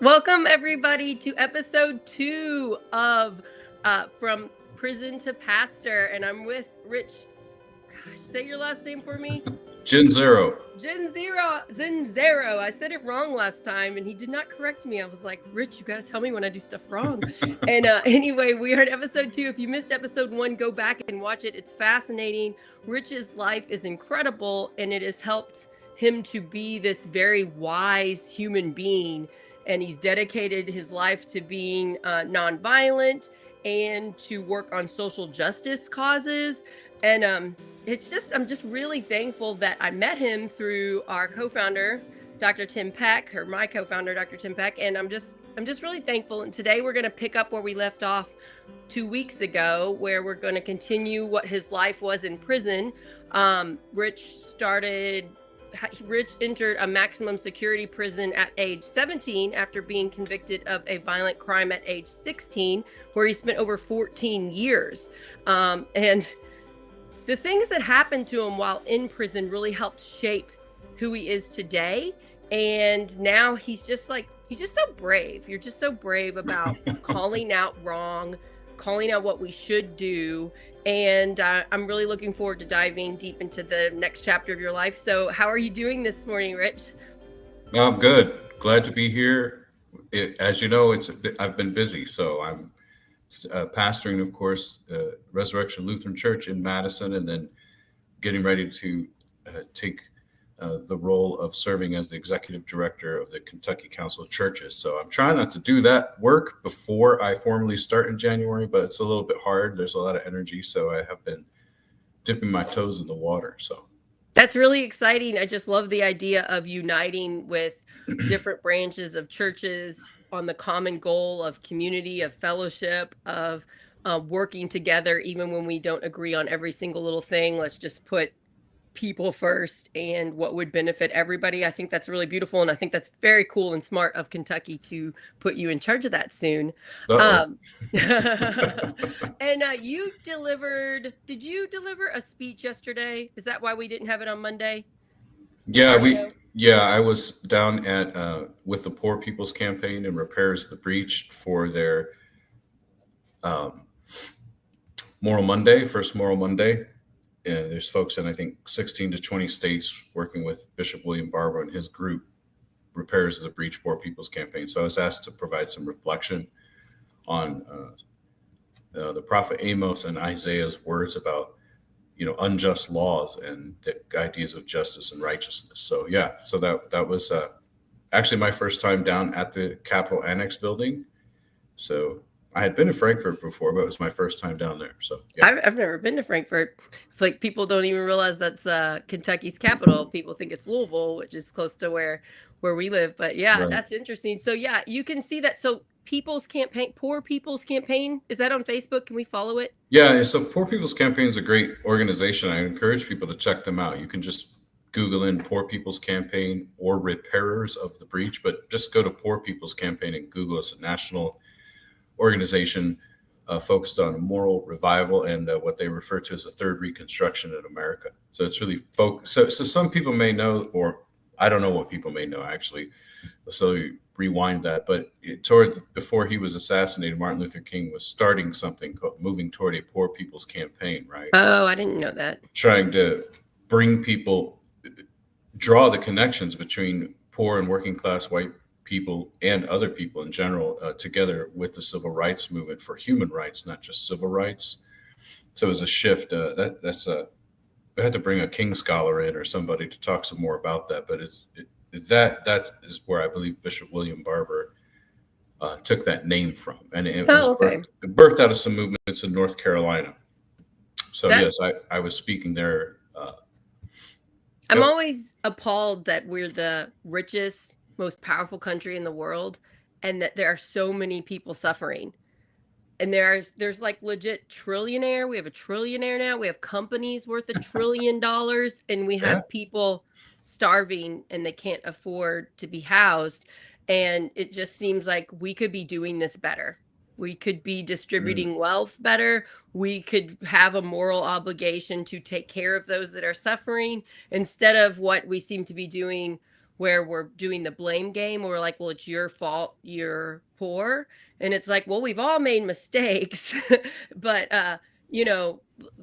Welcome, everybody, to episode 2 of From Prison to Pastor. And I'm with Rich. Gosh, say your last name for me. Gianzero. Gianzero. I said it wrong last time, and he did not correct me. I was like, Rich, you got to tell me when I do stuff wrong. And anyway, we are at episode 2. If you missed episode 1, go back and watch it. It's fascinating. Rich's life is incredible, and it has helped him to be this very wise human being. And he's dedicated his life to being nonviolent and to work on social justice causes. And I'm just really thankful that I met him through our co-founder, Dr. Tim Peck, or my co-founder, Dr. Tim Peck. And I'm just really thankful. And today we're going to pick up where we left off 2 weeks ago, where we're going to continue what his life was in prison. Rich entered a maximum security prison at age 17 after being convicted of a violent crime at age 16, where he spent over 14 years. And the things that happened to him while in prison really helped shape who he is today. And now he's just so brave. You're just so brave about calling out wrong, calling out what we should do. And I'm really looking forward to diving deep into the next chapter of your life. So how are you doing this morning, Rich? I'm good. Glad to be here. As you know, I've been busy, so I'm pastoring, of course, Resurrection Lutheran Church in Madison, and then getting ready to take the role of serving as the executive director of the Kentucky Council of Churches. So I'm trying not to do that work before I formally start in January, but it's a little bit hard. There's a lot of energy, so I have been dipping my toes in the water. So that's really exciting. I just love the idea of uniting with different branches of churches on the common goal of community, of fellowship, of working together, even when we don't agree on every single little thing. Let's just put people first and what would benefit everybody. I think that's really beautiful, and I think that's very cool and smart of Kentucky to put you in charge of that soon. And did you deliver a speech yesterday? Is that why we didn't have it on Monday? I was down at with the Poor People's Campaign and Repairs the Breach for their Moral Monday, first Moral Monday. There's folks in, I think, 16 to 20 states working with Bishop William Barber and his group, Repairs the Breach Poor People's Campaign. So I was asked to provide some reflection on the prophet Amos and Isaiah's words about unjust laws and the ideas of justice and righteousness. So that was actually my first time down at the Capitol Annex building. So I had been to Frankfurt before, but it was my first time down there. So yeah. I've never been to Frankfurt. Like, people don't even realize that's Kentucky's capital. People think it's Louisville, which is close to where we live. But yeah, right. That's interesting. So yeah, you can see that. So Poor People's Campaign, is that on Facebook? Can we follow it? Yeah, so Poor People's Campaign is a great organization. I encourage people to check them out. You can just Google in Poor People's Campaign or Repairers of the Breach, but just go to Poor People's Campaign and Google. It's a national organization focused on moral revival and what they refer to as a third reconstruction in America. So it's really focused. So some people may know, or I don't know what people may know actually. So rewind that, but before he was assassinated, Martin Luther King was starting something called Moving Toward a Poor People's Campaign, right? Oh, I didn't know that. Trying to bring people, draw the connections between poor and working class white people and other people in general together with the civil rights movement for human rights, not just civil rights. So it was a shift. We had to bring a King scholar in or somebody to talk some more about that, but that is where I believe Bishop William Barber took that name from, and it was birthed out of some movements in North Carolina. So yes, I was speaking there. I'm always appalled that we're the richest, most powerful country in the world, and that there are so many people suffering. And there's like legit trillionaire. We have a trillionaire now. We have companies worth $1 trillion, and we have people starving and they can't afford to be housed. And it just seems like we could be doing this better. We could be distributing wealth better. We could have a moral obligation to take care of those that are suffering, instead of what we seem to be doing, where we're doing the blame game, where we're like, well, it's your fault, you're poor. And it's like, well, we've all made mistakes, but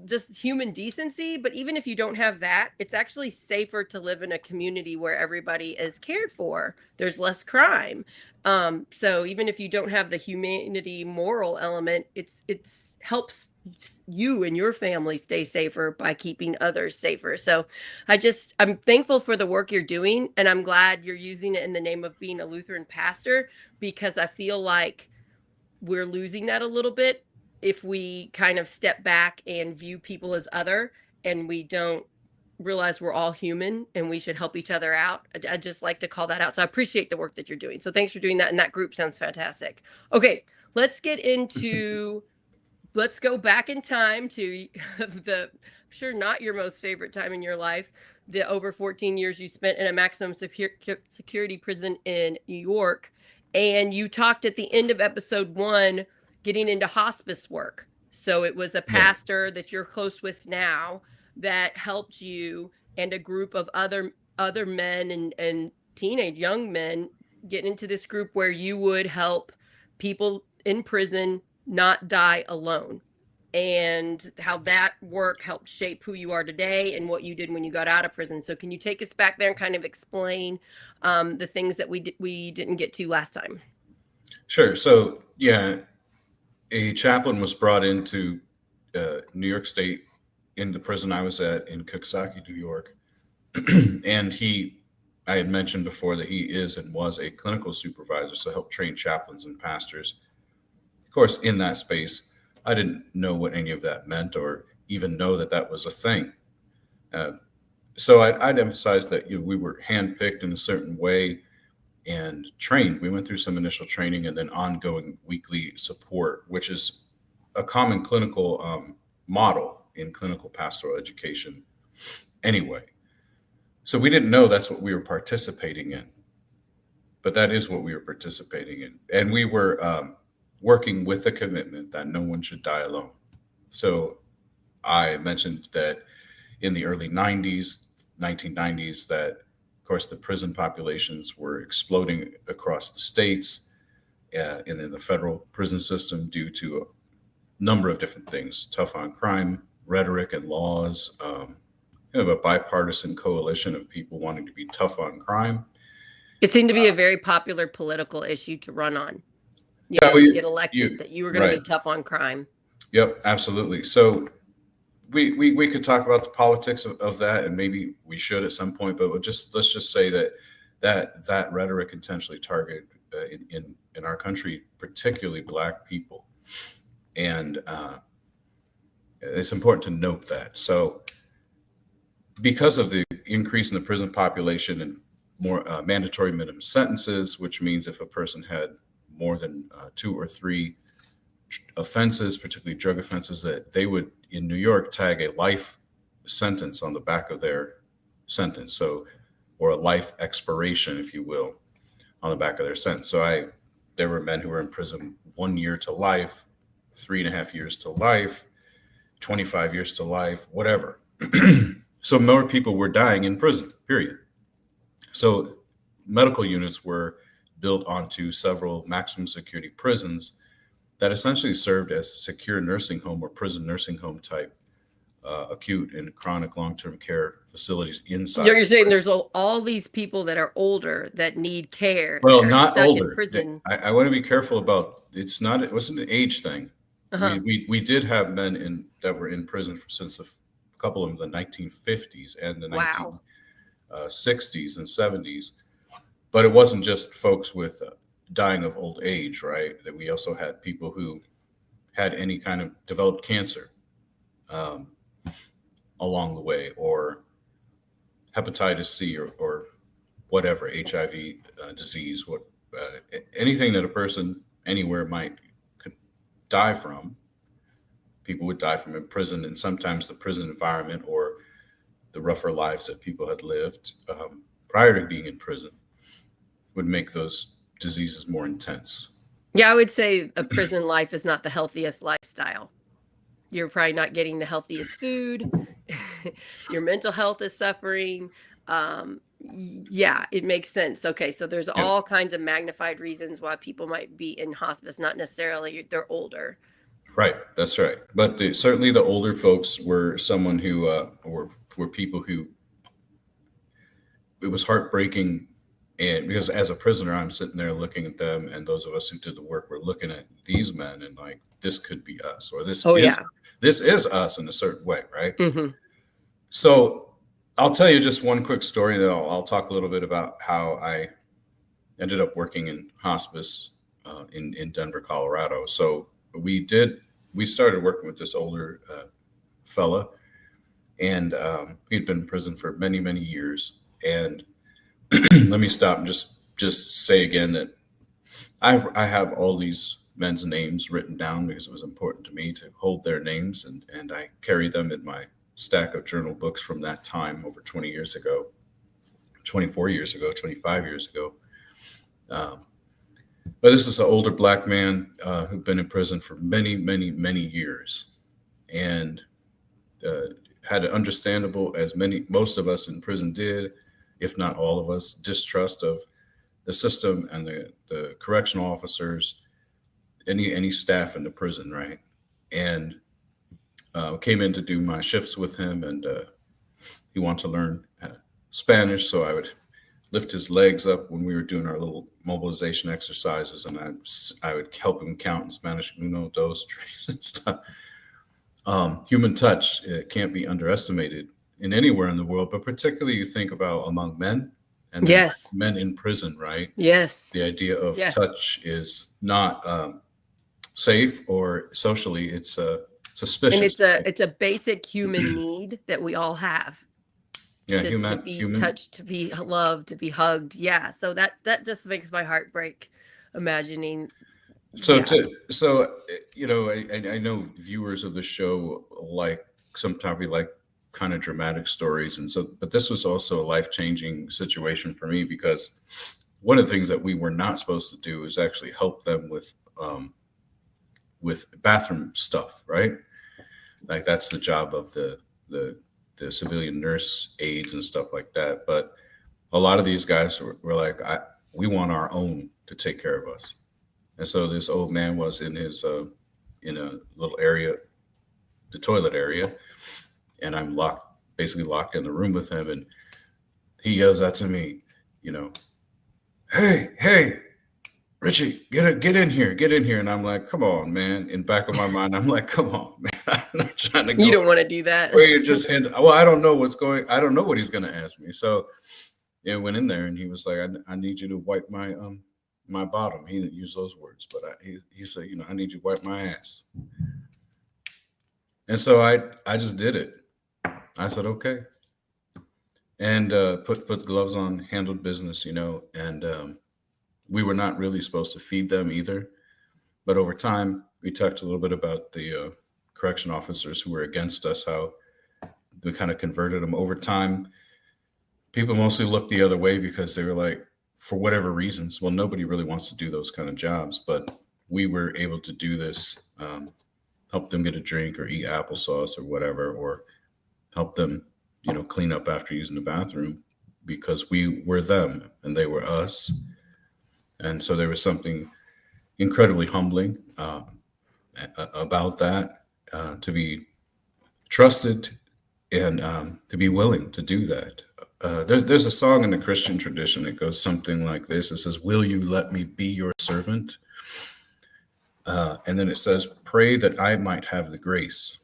just human decency. But even if you don't have that, it's actually safer to live in a community where everybody is cared for. There's less crime. So even if you don't have the humanity moral element, it's helps you and your family stay safer by keeping others safer. So I'm thankful for the work you're doing, and I'm glad you're using it in the name of being a Lutheran pastor, because I feel like we're losing that a little bit if we kind of step back and view people as other, and we don't realize we're all human and we should help each other out. I just like to call that out. So I appreciate the work that you're doing. So thanks for doing that. And that group sounds fantastic. Okay, let's go back in time to I'm sure not your most favorite time in your life, the over 14 years you spent in a maximum security prison in New York. And you talked at the end of episode 1 getting into hospice work. So it was a pastor that you're close with now that helped you, and a group of other men and teenage young men get into this group where you would help people in prison not die alone, and how that work helped shape who you are today and what you did when you got out of prison. So can you take us back there and kind of explain the things that we didn't get to last time? Sure. So yeah, a chaplain was brought into New York State, in the prison I was at in Coxsackie, New York. And I had mentioned before that he is and was a clinical supervisor, so helped train chaplains and pastors. Of course, in that space, I didn't know what any of that meant, or even know that that was a thing. So I'd emphasize that we were handpicked in a certain way and trained. We went through some initial training and then ongoing weekly support, which is a common clinical model in clinical pastoral education anyway. So we didn't know that's what we were participating in, but that is what we were participating in. And we were working with the commitment that no one should die alone. So I mentioned that in the early 1990s, that of course the prison populations were exploding across the states and in the federal prison system due to a number of different things: tough on crime rhetoric and laws, kind of a bipartisan coalition of people wanting to be tough on crime. It seemed to be a very popular political issue to run on. To get elected, that you were going to be tough on crime. Yep, absolutely. So we could talk about the politics of that, and maybe we should at some point, but let's just say that rhetoric intentionally targeted in our country, particularly Black people. And it's important to note that. So because of the increase in the prison population and more mandatory minimum sentences, which means if a person had more than 2 or 3 offenses, particularly drug offenses, that they would, in New York, tag a life sentence on the back of their sentence. So, or a life expiration, if you will, on the back of their sentence. So there were men who were in prison 1 year to life, 3.5 years to life, 25 years to life, whatever. So more people were dying in prison, period. So medical units were built onto several maximum security prisons that essentially served as secure nursing home or prison nursing home type acute and chronic long-term care facilities inside. You're saying there's all these people that are older that need care. Well, not older. In prison. I want to be careful about it wasn't an age thing. Uh-huh. We did have men that were in prison since a couple of them, the 1950s and the 1960s and 70s. But it wasn't just folks with dying of old age, right? That we also had people who had any kind of developed cancer along the way, or hepatitis C or whatever, HIV disease, anything that a person anywhere could die from. People would die from in prison, and sometimes the prison environment or the rougher lives that people had lived prior to being in prison would make those diseases more intense. Yeah, I would say a prison life is not the healthiest lifestyle. You're probably not getting the healthiest food. Your mental health is suffering. Yeah, it makes sense. Okay, so there's Yeah, all kinds of magnified reasons why people might be in hospice, not necessarily they're older. right. That's right. But certainly the older folks were someone who were people who it was heartbreaking. And because as a prisoner, I'm sitting there looking at them, and those of us who did the work were looking at these men and like, this could be us, or Oh yeah. this is us in a certain way, right? Hmm. So I'll tell you just one quick story, and then I'll talk a little bit about how I ended up working in hospice in Denver, Colorado. So we started working with this older fella, and he'd been in prison for many, many years. And let me stop and just say again that I have all these men's names written down because it was important to me to hold their names, and I carry them in my stack of journal books from that time over 20 years ago, 24 years ago, 25 years ago. Um, but this is an older black man who'd been in prison for many, many, many years, and had an understandable, as most of us in prison did, if not all of us, distrust of the system and the correctional officers, any staff in the prison, right? And came in to do my shifts with him, and he wanted to learn Spanish, so I would lift his legs up when we were doing our little mobilization exercises, and I would help him count in Spanish, uno, dos, tres, and stuff. Human touch can't be underestimated in anywhere in the world, but particularly you think about among men, and then Yes. men in prison, right? Yes. The idea of Yes. touch is not safe, or socially it's suspicious. And it's a basic human need that we all have. Yeah, To be touched, to be loved, to be hugged. Yeah. So that just makes my heart break imagining. So Yeah. I know viewers of the show like sometimes we like kind of dramatic stories, and so but this was also a life-changing situation for me, because one of the things that we were not supposed to do is actually help them with bathroom stuff, right? Like that's the job of the civilian nurse aides and stuff like that. But a lot of these guys were like, we want our own to take care of us. And so this old man was in his in a little area, the toilet area, and I'm basically locked in the room with him, and he yells out to me, hey, Richie, get in here. And I'm like, come on, man. In back of my mind, I'm like, come on, man. I'm not trying to go. You don't want to do that. Where you just I don't know I don't know what he's gonna ask me. So I went in there, and he was like, I need you to wipe my my bottom. He didn't use those words, but he said, I need you to wipe my ass. And so I just did it. I said, okay. And put gloves on, handled business, and we were not really supposed to feed them either. But over time, we talked a little bit about the correction officers who were against us, how we kind of converted them over time. People mostly looked the other way because they were like, for whatever reasons, well, nobody really wants to do those kind of jobs, but we were able to do this, help them get a drink or eat applesauce or whatever, or help them, clean up after using the bathroom, because we were them and they were us. And so there was something incredibly humbling about that, to be trusted and to be willing to do that. There's a song in the Christian tradition that goes something like this. It says, "Will you let me be your servant?" And then it says, "Pray that I might have the grace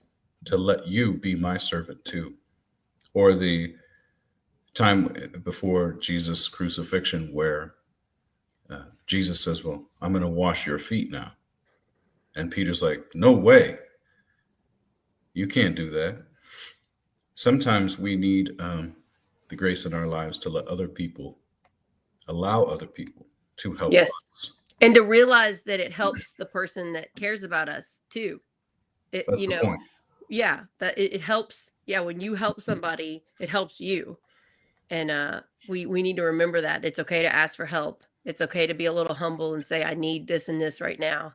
to let you be my servant too." Or the time before Jesus' crucifixion where Jesus says, "Well, I'm going to wash your feet now." And Peter's like, "No way. You can't do that." Sometimes we need the grace in our lives to allow other people to help Yes. us. And to realize that it helps the person that cares about us too. That's the point. Yeah, that it helps. Yeah, when you help somebody, it helps you. And we need to remember that it's okay to ask for help. It's okay to be a little humble and say, I need this and this right now.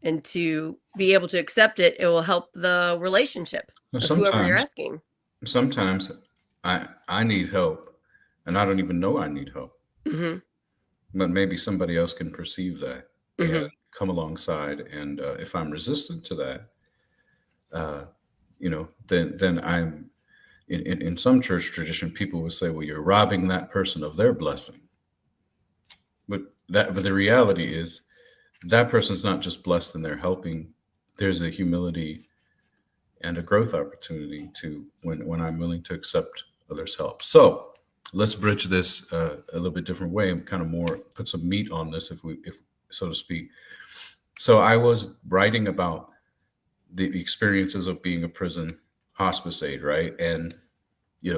And to be able to accept it, it will help the relationship of whoever you're asking. Sometimes I need help and I don't even know I need help. Mm-hmm. But maybe somebody else can perceive that and Mm-hmm. come alongside. And if I'm resistant to that, then I'm in some church tradition. People would say, "Well, you're robbing that person of their blessing." But the reality is that person's not just blessed and they're helping. There's a humility and a growth opportunity to when I'm willing to accept others' help. So let's bridge this a little bit different way and kind of more put some meat on this, if so to speak. So I was writing about the experiences of being a prison hospice aide, right? And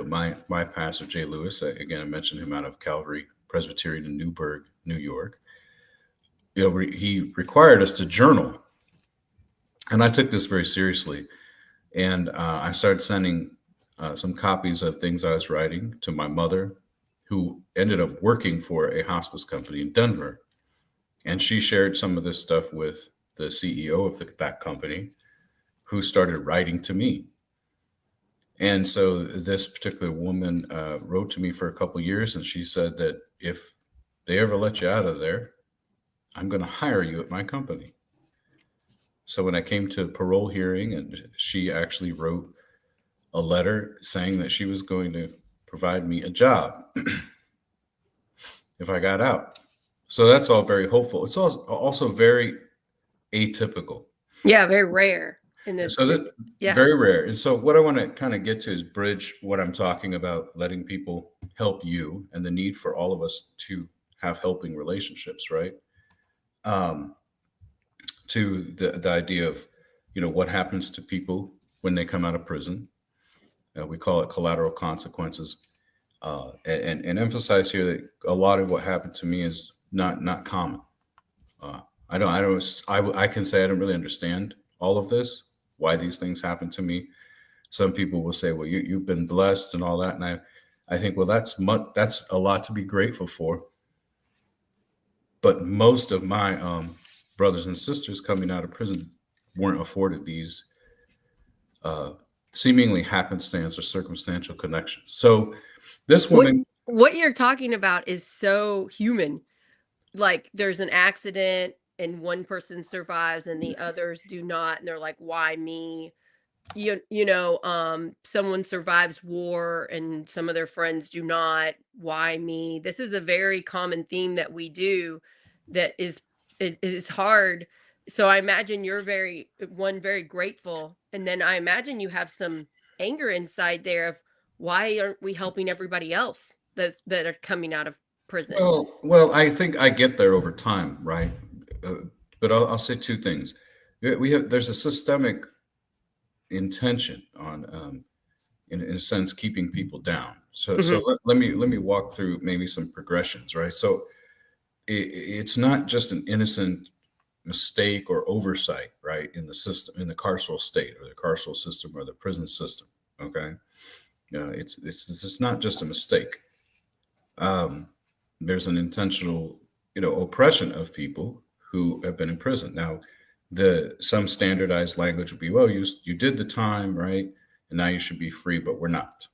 my pastor Jay Lewis, again, I mentioned him out of Calvary Presbyterian in Newburgh, New York. He required us to journal, and I took this very seriously. And I started sending some copies of things I was writing to my mother, who ended up working for a hospice company in Denver. And she shared some of this stuff with the CEO of that company, who started writing to me. And so this particular woman wrote to me for a couple of years, and she said that if they ever let you out of there, I'm going to hire you at my company. So when I came to parole hearing, and she actually wrote a letter saying that she was going to provide me a job if I got out. So that's all very hopeful. It's also very atypical. Yeah, very rare in this. So that Yeah. very rare. And so what I want to kind of get to is bridge what I'm talking about, letting people help you, and the need for all of us to have helping relationships, right? To the idea of, what happens to people when they come out of prison. We call it collateral consequences. And emphasize here that a lot of what happened to me is not common. I can say I don't really understand all of this, why these things happen to me. Some people will say, well, you've been blessed and all that. And I think, well, that's a lot to be grateful for. But most of my brothers and sisters coming out of prison weren't afforded these seemingly happenstance or circumstantial connections. So this woman, what you're talking about is so human. Like there's an accident and one person survives and the others do not, and they're like, why me? Someone survives war and some of their friends do not. Why me? This is a very common theme that we do that is hard. So I imagine you're very grateful, and then I imagine you have some anger inside there of, why aren't we helping everybody else that are coming out of prison? well, I think I get there over time, right? But I'll say two things. There's a systemic intention on, in a sense, keeping people down. So let me walk through maybe some progressions, right? So it's not just an innocent mistake or oversight, right, in the system, in the carceral state or the carceral system or the prison system. Okay, it's not just a mistake. There's an intentional, oppression of people who have been in prison. Now, some standardized language would be, well, you did the time, right, and now you should be free, but we're not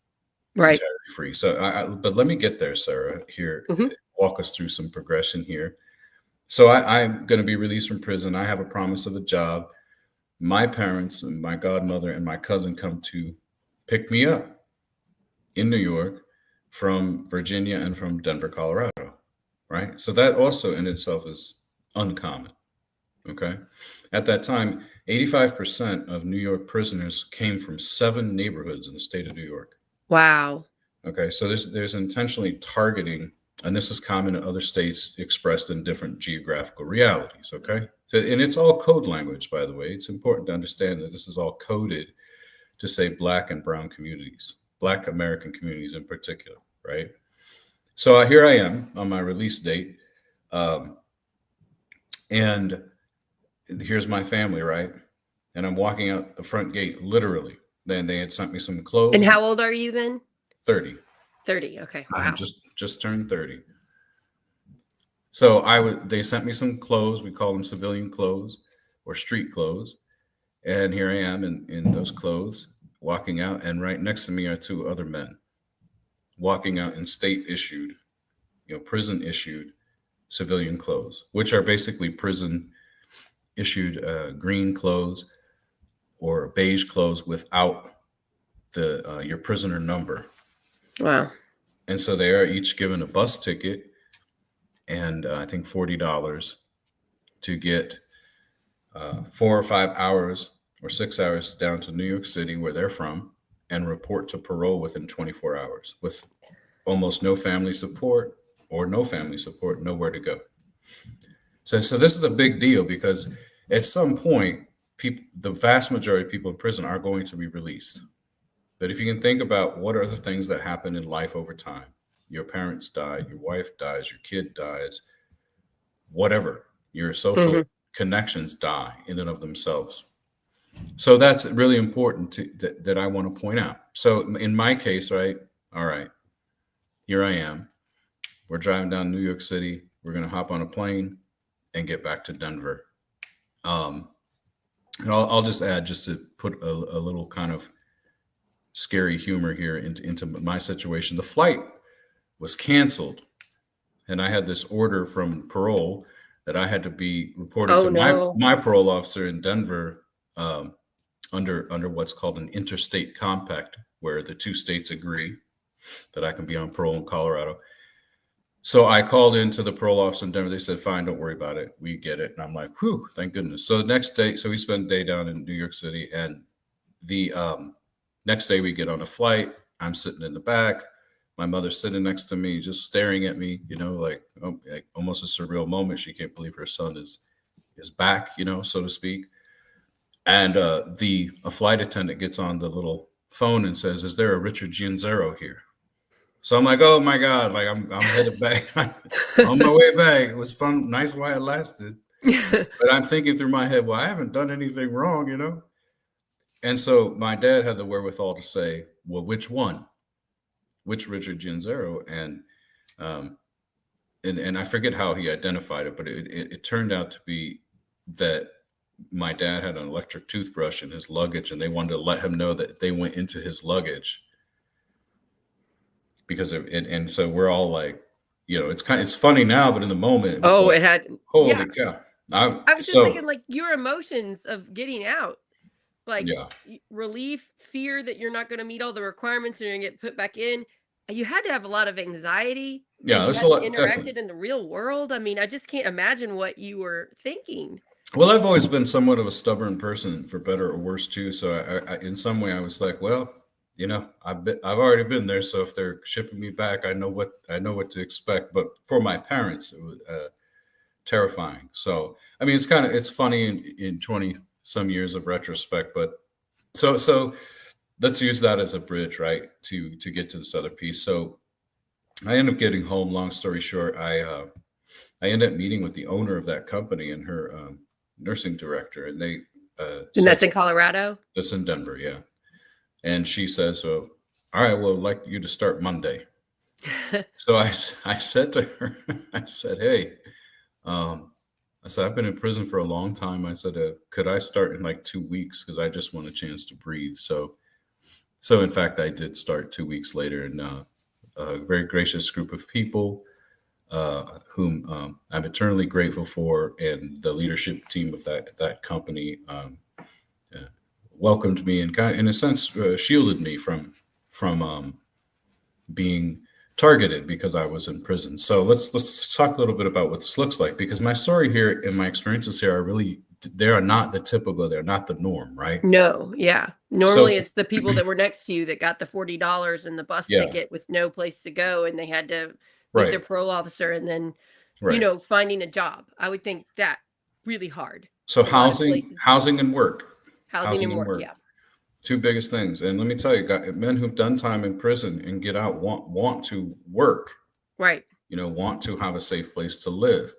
Right. entirely free. So, but let me get there, Sarah. Here, walk us through some progression here. So I'm going to be released from prison. I have a promise of a job. My parents, and my godmother, and my cousin come to pick me up in New York from Virginia and from Denver, Colorado, right? So that also in itself is uncommon, okay? At that time, 85% of New York prisoners came from 7 neighborhoods in the state of New York. Wow. Okay, so there's intentionally targeting, and this is common in other states expressed in different geographical realities, okay? So, and it's all code language, by the way. It's important to understand that this is all coded to say Black and brown communities, Black American communities in particular, right? So here I am on my release date, and here's my family, right? And I'm walking out the front gate, literally. Then they had sent me some clothes. And how old are you then? 30. 30. Okay. Wow. I just turned 30. So they sent me some clothes. We call them civilian clothes or street clothes. And here I am in those clothes walking out. And right next to me are 2 other men. walking out in state issued, prison issued civilian clothes, which are basically prison issued green clothes or beige clothes without the your prisoner number. Wow. And so they are each given a bus ticket and I think $40 to get 4 or 5 hours or 6 hours down to New York City, where they're from, and report to parole within 24 hours with almost no family support or no family support, nowhere to go. So this is a big deal because at some point, the vast majority of people in prison are going to be released. But if you can think about what are the things that happen in life over time, your parents die, your wife dies, your kid dies, whatever, your social connections die in and of themselves. So that's really important that I want to point out. So in my case, right, all right, here I am. We're driving down New York City. We're going to hop on a plane and get back to Denver. And I'll just add, just to put a little kind of scary humor here into my situation. The flight was canceled, and I had this order from parole that I had to be reporting to my parole officer in Denver under what's called an interstate compact, where the two states agree that I can be on parole in Colorado. So I called into the parole office in Denver. They said, fine, don't worry about it. We get it. And I'm like, whew, thank goodness. So the next day, so we spent a day down in New York City, and the next day we get on a flight. I'm sitting in the back. My mother's sitting next to me, just staring at me, like almost a surreal moment. She can't believe her son is back, so to speak. And a flight attendant gets on the little phone and says, "Is there a Richard Gianzero here?" So I'm like, oh my God, like I'm headed back on my way back. It was fun, nice while it lasted. But I'm thinking through my head, well, I haven't done anything wrong, And so my dad had the wherewithal to say, well, which one? Which Richard Gianzero? And I forget how he identified it, but it turned out to be that my dad had an electric toothbrush in his luggage, and they wanted to let him know that they went into his luggage because of it. And so we're all like, it's funny now, but in the moment, it was it had holy cow. I was just thinking, like, your emotions of getting out, like relief, fear that you're not going to meet all the requirements and you're going to get put back in. You had to have a lot of anxiety. Yeah, there's a lot. Interacted in the real world. I mean, I just can't imagine what you were thinking. Well, I've always been somewhat of a stubborn person, for better or worse, too. So I in some way, I was like, well, I've already been there. So if they're shipping me back, I know what to expect. But for my parents, it was terrifying. So I mean, it's funny in 20 some years of retrospect. But so let's use that as a bridge, right, to get to this other piece. So I end up getting home. Long story short, I end up meeting with the owner of that company and her nursing director, and they and that's in Colorado. That's in Denver, yeah. And she says, "Oh, all right, well, I'd like you to start Monday." So I said to her, I said, "Hey, I said I've been in prison for a long time. I said, could I start in like 2 weeks, because I just want a chance to breathe." So in fact, I did start 2 weeks later, and a very gracious group of people, whom I'm eternally grateful for, and the leadership team of that company welcomed me and kind of, in a sense, shielded me from being targeted because I was in prison. So let's talk a little bit about what this looks like, because my story here and my experiences here they are not the typical, they're not the norm, right? No, yeah. Normally it's the people that were next to you that got the $40 and the bus ticket with no place to go, and they had to meet their parole officer, and then finding a job. I would think that really hard. So housing and work. Housing and work, yeah. Two biggest things. And let me tell you, men who've done time in prison and get out want to work. Right. Want to have a safe place to live.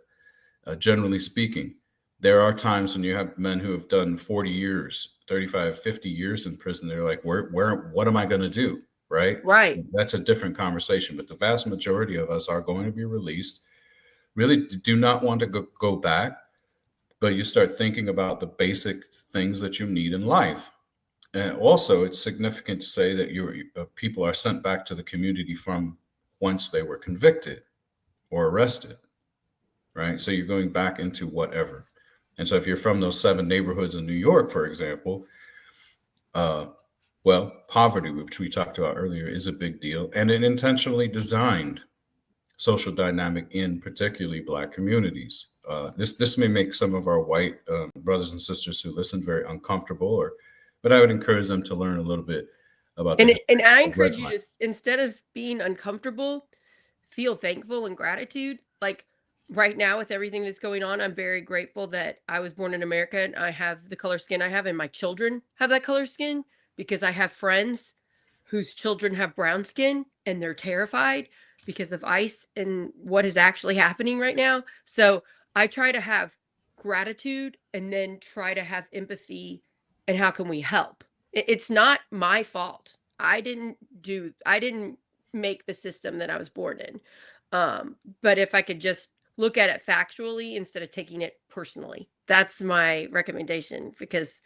Generally speaking, there are times when you have men who have done 40 years, 35, 50 years in prison. They're like, what am I going to do? Right. Right. That's a different conversation. But the vast majority of us are going to be released, really do not want to go back. But you start thinking about the basic things that you need in life. And also, it's significant to say that people are sent back to the community from whence they were convicted or arrested, right? So you're going back into whatever. And so if you're from those 7 neighborhoods in New York, for example, well, poverty, which we talked about earlier, is a big deal, and an intentionally designed social dynamic in particularly Black communities. This may make some of our white brothers and sisters who listen very uncomfortable, but I would encourage them to learn a little bit about the history And I of encourage you redlining. to, instead of being uncomfortable, feel thankful and gratitude. Like right now with everything that's going on, I'm very grateful that I was born in America and I have the color skin I have, and my children have that color skin, because I have friends whose children have brown skin and they're terrified because of ICE and what is actually happening right now. So I try to have gratitude and then try to have empathy, and how can we help? It's not my fault. I didn't make the system that I was born in. But if I could just look at it factually instead of taking it personally, that's my recommendation, because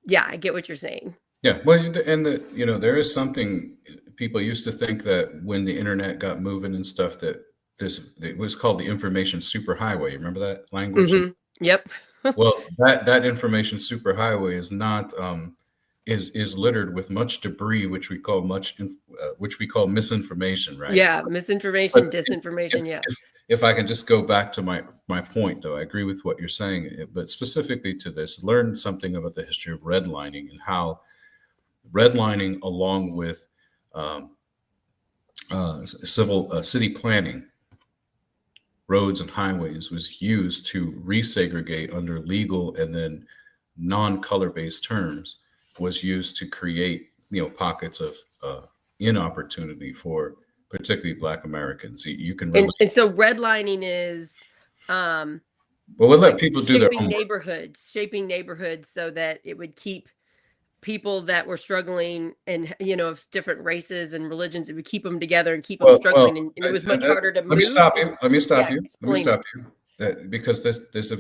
yeah, I get what you're saying. Yeah, well, there is something people used to think that when the internet got moving and stuff that it was called the information superhighway. Remember that language? Yep. Well, that information superhighway is not is littered with much debris, which we call misinformation, right? Yeah, But misinformation, if disinformation, yeah. if I can just go back to my point, though, I agree with what you're saying, but specifically to this, learn something about the history of redlining and how redlining, along with city planning, roads and highways, was used to resegregate under legal and then non-color-based terms, was used to create pockets of inopportunity for particularly Black Americans. You can relate. And so redlining is But we'll let people do their homework. shaping neighborhoods so that it would keep people that were struggling and of different races and religions, it would keep them together and keep them struggling, and it was much harder to move. Let me stop you. Let me stop Yeah, you. Let me stop you. Because there's a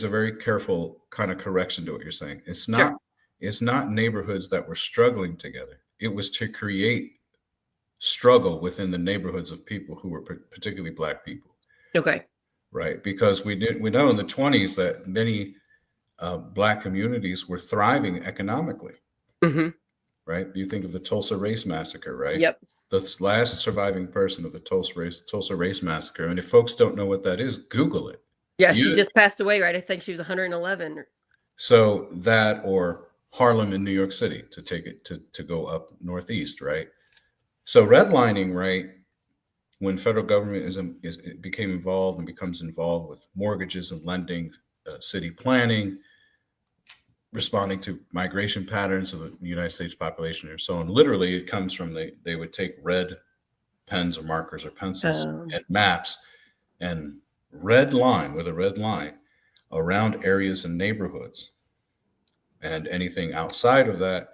very careful kind of correction to what you're saying. Sure. It's not neighborhoods that were struggling together. It was to create struggle within the neighborhoods of people who were particularly Black people. Okay. Right, because we know in the 20s that many Black communities were thriving economically. Right, you think of the Tulsa Race Massacre, right? Yep. The last surviving person of the Tulsa Race Massacre, and if folks don't know what that is, Google it. Yeah, she just passed away, right? I think she was 111. So that, or Harlem in New York City, to take it to go up northeast, right? So redlining, right? When federal government became involved and becomes involved with mortgages and lending, city planning, responding to migration patterns of the United States population or so on. Literally, it comes from they would take red pens or markers or pencils and maps and red line with a red line around areas and neighborhoods. And anything outside of that,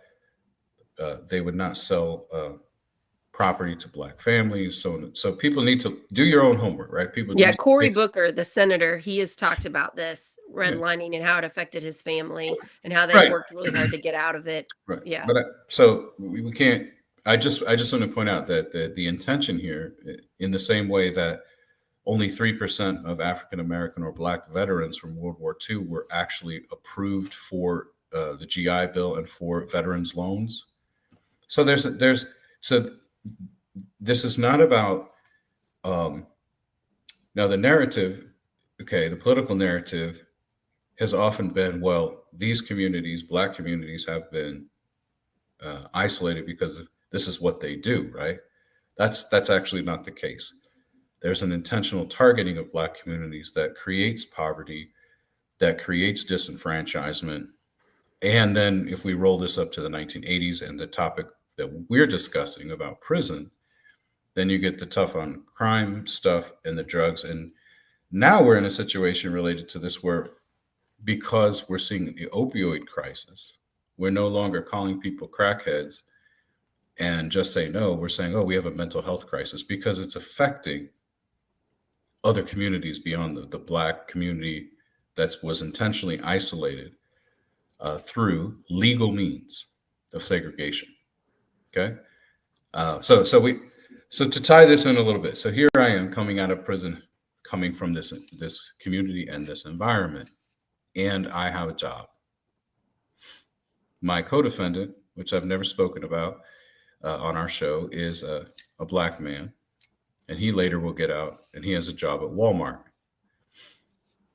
they would not sell property to Black families. So people need to do your own homework, right? Cory Booker, the senator, he has talked about this redlining and how it affected his family and how they worked really hard to get out of it. Right. Yeah. But so we can't. I just want to point out that the intention here, in the same way that only 3% of African American or Black veterans from World War II were actually approved for the GI Bill and for veterans loans. So this is not about now the narrative. Okay, the political narrative has often been, well, these communities, Black communities, have been isolated because this is what they do, right? That's actually not the case. There's an intentional targeting of Black communities that creates poverty, that creates disenfranchisement. And then if we roll this up to the 1980s and the topic that we're discussing about prison, then you get the tough on crime stuff and the drugs. And now we're in a situation related to this where, because we're seeing the opioid crisis, we're no longer calling people crackheads and just say no. We're saying, oh, we have a mental health crisis, because it's affecting other communities beyond the Black community that was intentionally isolated through legal means. of segregation. Okay. So to tie this in a little bit. So here I am coming out of prison, coming from this community and this environment, and I have a job. My co-defendant, which I've never spoken about on our show, is a Black man, and he later will get out, and he has a job at Walmart.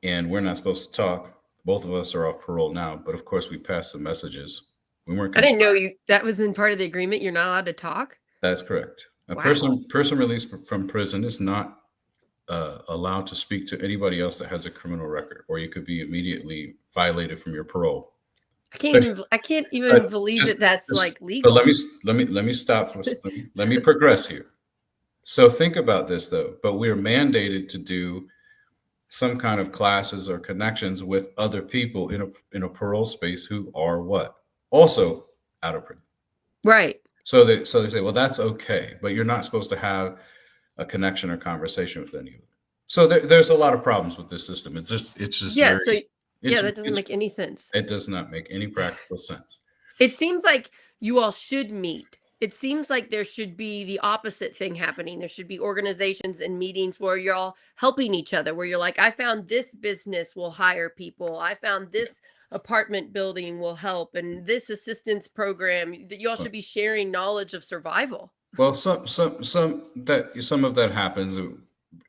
And we're not supposed to talk. Both of us are off parole now, but of course we passed some messages. We weren't. I didn't know that was in part of the agreement. You're not allowed to talk. That's correct. A Wow. person released from prison is not allowed to speak to anybody else that has a criminal record, or you could be immediately violated from your parole. I can't even believe that that's like legal. But let me stop for let me progress here. So think about this though. But we're mandated to do some kind of classes or connections with other people in a parole space who are what? Also out of prison. Right. So they say, well, that's okay, but you're not supposed to have a connection or conversation with anyone. So there's a lot of problems with this system. It's just yeah. That doesn't make any sense. It does not make any practical sense. It seems like you all should meet. It seems like there should be the opposite thing happening. There should be organizations and meetings where you're all helping each other, where you're like, I found this business will hire people. I found this apartment building will help, and this assistance program, that you all should be sharing knowledge of survival. Well, some of that happens.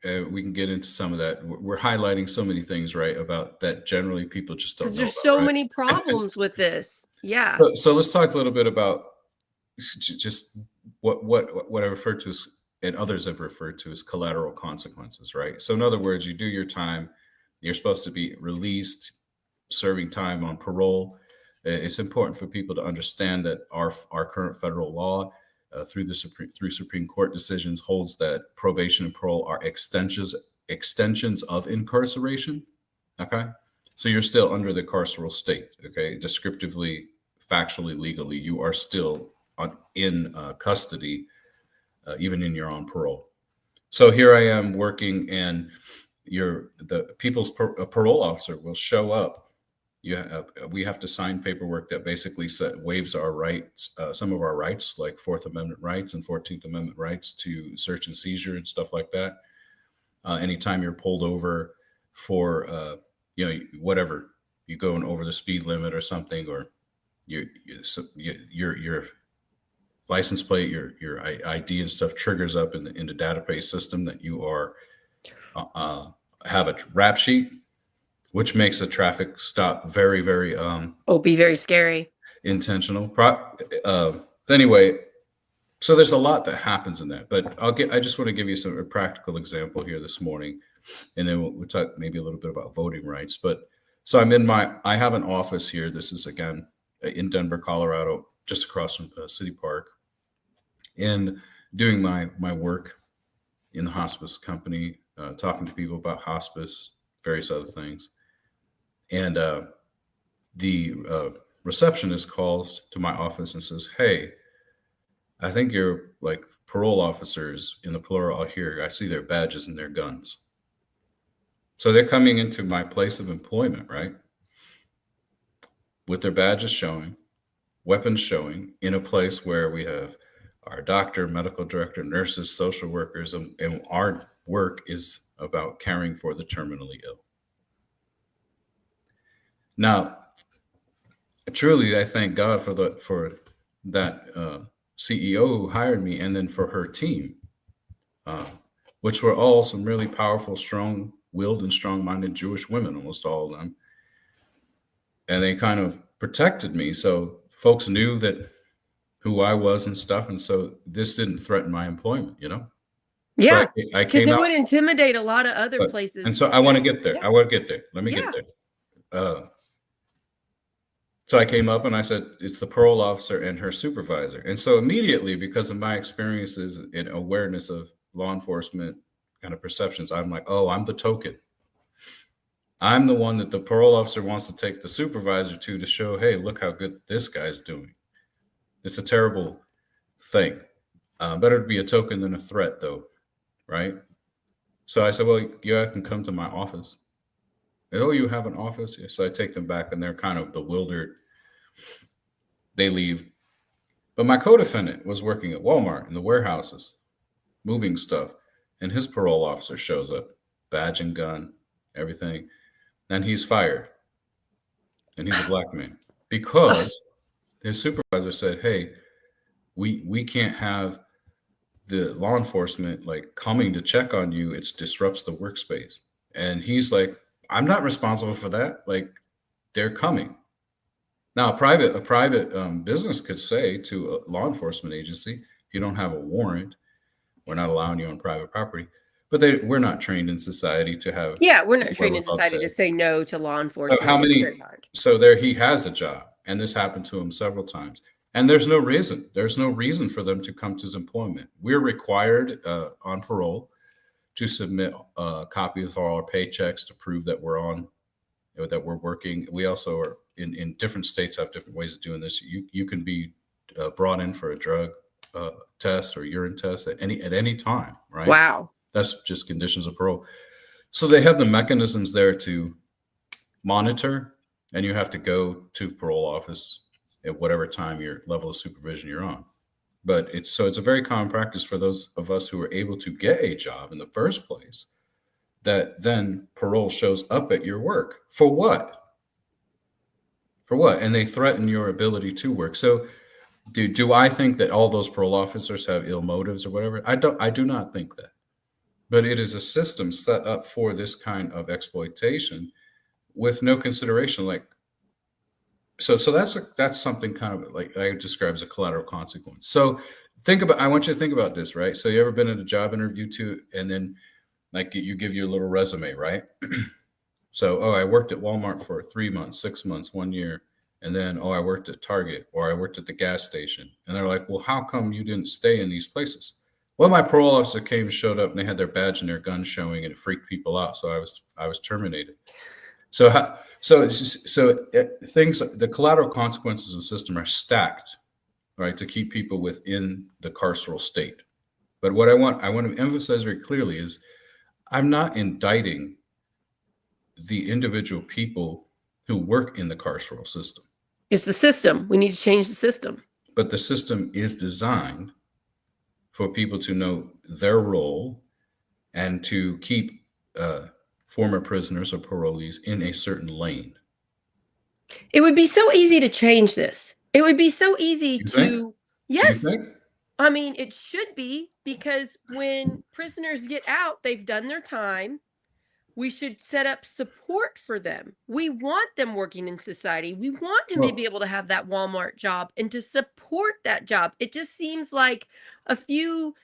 We can get into some of that. We're highlighting so many things, right, about that generally people just don't know. There's so many problems with this. Yeah. So let's talk a little bit about just what I refer to as, and others have referred to as, collateral consequences, right? So in other words, you do your time, you're supposed to be released, serving time on parole. It's important for people to understand that our current federal law, through Supreme Court decisions, holds that probation and parole are extensions of incarceration. Okay, so you're still under the carceral state. Okay, descriptively, factually, legally, you are still in custody, even in your own parole. So here I am working, and the people's parole officer will show up. We have to sign paperwork that basically waives our rights, some of our rights, like Fourth Amendment rights and 14th Amendment rights to search and seizure and stuff like that. Anytime you're pulled over for, whatever, you going over the speed limit or something, or your license plate, your ID and stuff triggers up in the database system that you are have a rap sheet, which makes a traffic stop very, very be very scary. Intentional. Anyway, so there's a lot that happens in that, but I just want to give you a practical example here this morning, and then we'll talk maybe a little bit about voting rights. But so I have an office here. This is again in Denver, Colorado, just across from City Park, and doing my work in the hospice company, talking to people about hospice, various other things. And the receptionist calls to my office and says, "Hey, I think your parole officers in the plural are here. I see their badges and their guns." So they're coming into my place of employment, right, with their badges showing, weapons showing, in a place where we have our doctor, medical director, nurses, social workers, and our work is about caring for the terminally ill. Now, truly, I thank God for that CEO who hired me, and then for her team, which were all some really powerful, strong-willed, and strong-minded Jewish women, almost all of them. And they kind of protected me, so folks knew that who I was and stuff, and so this didn't threaten my employment, Yeah, so I because came it out, would intimidate a lot of other places. and so I want to get there. Yeah. I want to get there. Let me get there. So I came up and I said, it's the parole officer and her supervisor. And so immediately, because of my experiences and awareness of law enforcement kind of perceptions, I'm like, oh, I'm the token. I'm the one that the parole officer wants to take the supervisor to show, hey, look how good this guy's doing. It's a terrible thing. Better to be a token than a threat, though, right? So I said, well, you can come to my office. Oh, you have an office? Yes. So I take them back, and they're kind of bewildered. They leave. But my co-defendant was working at Walmart in the warehouses, moving stuff, and his parole officer shows up, badge and gun, everything, and he's fired. And he's a black man because his supervisor said, "Hey, we can't have the law enforcement like coming to check on you. It disrupts the workspace." And he's like, "I'm not responsible for that. Like, they're coming." Now, a private business could say to a law enforcement agency, "If you don't have a warrant, we're not allowing you on private property." But we're not trained in society to have. Yeah, we're not trained in society to say no to law enforcement. So how It's many? very hard. So there he has a job, and this happened to him several times. And there's no reason. There's no reason for them to come to his employment. We're required on parole to submit a copy of all our paychecks to prove that that we're working. We also are in different states have different ways of doing this. You can be brought in for a drug test or urine test at any time, right? Wow. That's just conditions of parole. So they have the mechanisms there to monitor, and you have to go to parole office at whatever time your level of supervision you're on. But it's a very common practice for those of us who are able to get a job in the first place, that then parole shows up at your work. For what? For what? And they threaten your ability to work. So do I think that all those parole officers have ill motives or whatever? I do not think that. But it is a system set up for this kind of exploitation with no consideration. Like, so that's something kind of like I describe as a collateral consequence. So I want you to think about this, right? So you ever been at a job interview too, and then like you give your little resume, right? So, I worked at Walmart for 3 months, 6 months, 1 year. And then, I worked at Target, or I worked at the gas station. And they're like, "Well, how come you didn't stay in these places?" Well, my parole officer showed up, and they had their badge and their gun showing, and it freaked people out. So I was terminated. So things, the collateral consequences of the system are stacked, right, to keep people within the carceral state. But what I want to emphasize very clearly is I'm not indicting the individual people who work in the carceral system. It's the system. We need to change the system. But the system is designed for people to know their role and to keep former prisoners or parolees in a certain lane. It would be so easy to change this. It would be so easy to, yes. I mean, it should be, because when prisoners get out, they've done their time. We should set up support for them. We want them working in society. We want them to be able to have that Walmart job and to support that job. It just seems like a few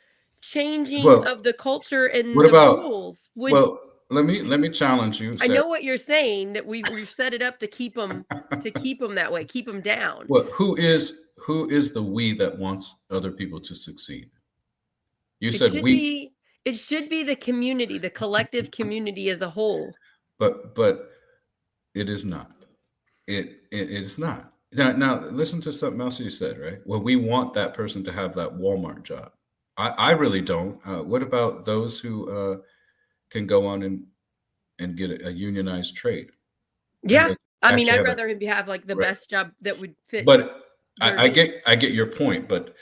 changing of the culture and the rules would. Well, let me challenge you. I know what you're saying, that we've set it up to keep them that way, keep them down. Well, who is the we that wants other people to succeed? You said we. It should be the community, the collective community as a whole. But it is not. It is not. Now listen to something else you said, right? Well, we want that person to have that Walmart job. I really don't. What about those who can go on and get a unionized trade? Yeah. I mean, I'd rather him have like the best job that would fit. But I get your point. But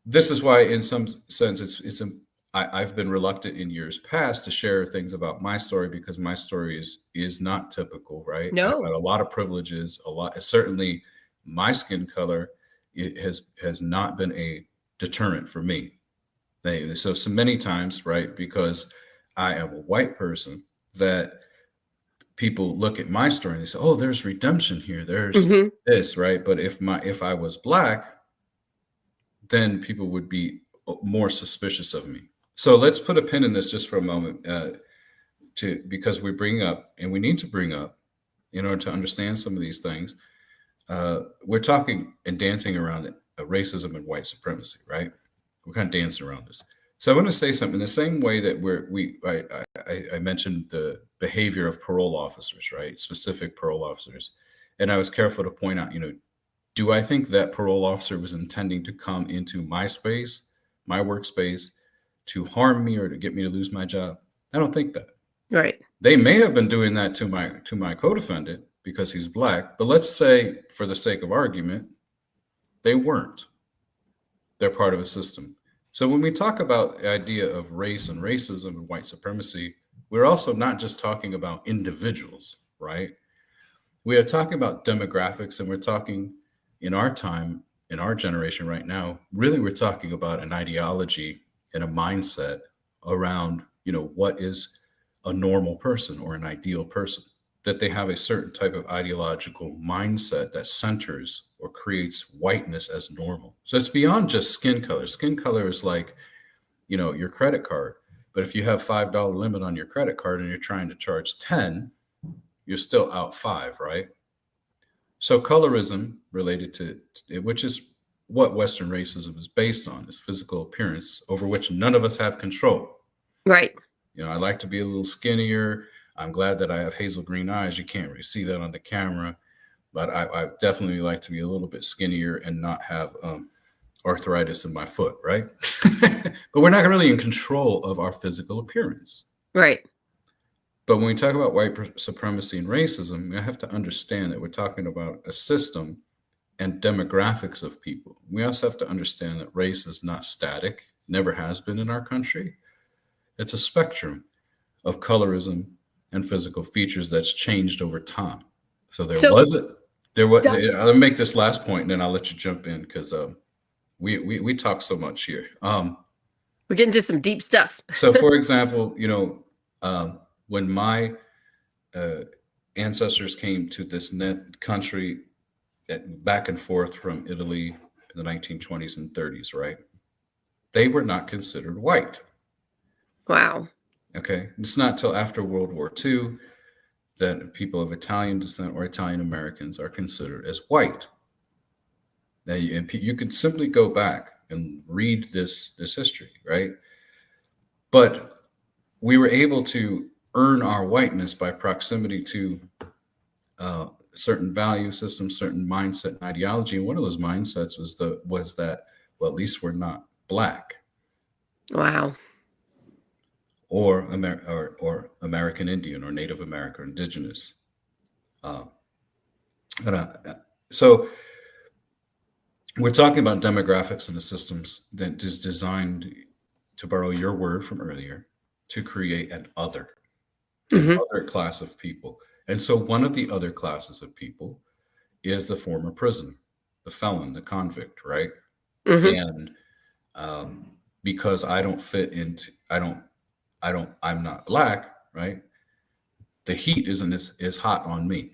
this is why, in some sense, I've been reluctant in years past to share things about my story, because my story is not typical, right? No. I've had a lot of privileges, certainly my skin color has not been a deterrent for me. So many times, right, because I am a white person, that people look at my story and they say, "Oh, there's redemption here. There's this," right? But if I was Black, then people would be more suspicious of me. So let's put a pin in this just for a moment, because we need to bring up, in order to understand some of these things, we're talking and dancing around racism and white supremacy, right? We're kind of dancing around this. So I want to say something in the same way that I mentioned the behavior of parole officers, right? Specific parole officers. And I was careful to point out, do I think that parole officer was intending to come into my space, my workspace, to harm me or to get me to lose my job? I don't think that. Right. They may have been doing that to my co-defendant because he's Black, but let's say, for the sake of argument, they weren't. They're part of a system. So when we talk about the idea of race and racism and white supremacy, we're also not just talking about individuals, right? We are talking about demographics, and we're talking in our time, in our generation right now, really we're talking about an ideology and a mindset around, what is a normal person or an ideal person, that they have a certain type of ideological mindset that centers or creates whiteness as normal. So it's beyond just skin color. Skin color is like, your credit card. But if you have $5 limit on your credit card and you're trying to charge 10, you're still out 5, right? So colorism related to which is what Western racism is based on, is physical appearance over which none of us have control. Right. I like to be a little skinnier. I'm glad that I have hazel green eyes. You can't really see that on the camera, but I definitely like to be a little bit skinnier and not have arthritis in my foot, right? But we're not really in control of our physical appearance. Right. But when we talk about white supremacy and racism, we have to understand that we're talking about a system and demographics of people. We also have to understand that race is not static, never has been in our country. It's a spectrum of colorism and physical features that's changed over time. So I'll make this last point and then I'll let you jump in, because we talk so much here. We're getting to some deep stuff. So for example, when my ancestors came to this country back and forth from Italy in the 1920s and 30s, right? They were not considered white. Wow. Okay. It's not till after World War II that people of Italian descent or Italian Americans are considered as white. Now, you can simply go back and read this history, right? But we were able to earn our whiteness by proximity to certain value systems, certain mindset and ideology. And one of those mindsets was that, well, at least we're not Black. Wow. Or American Indian or Native American, Indigenous. So we're talking about demographics and the systems that is designed, to borrow your word from earlier, to create an other class of people. And so one of the other classes of people is the former prisoner, the felon, the convict, right? And because I don't fit into, I'm not Black, right? The heat is hot on me.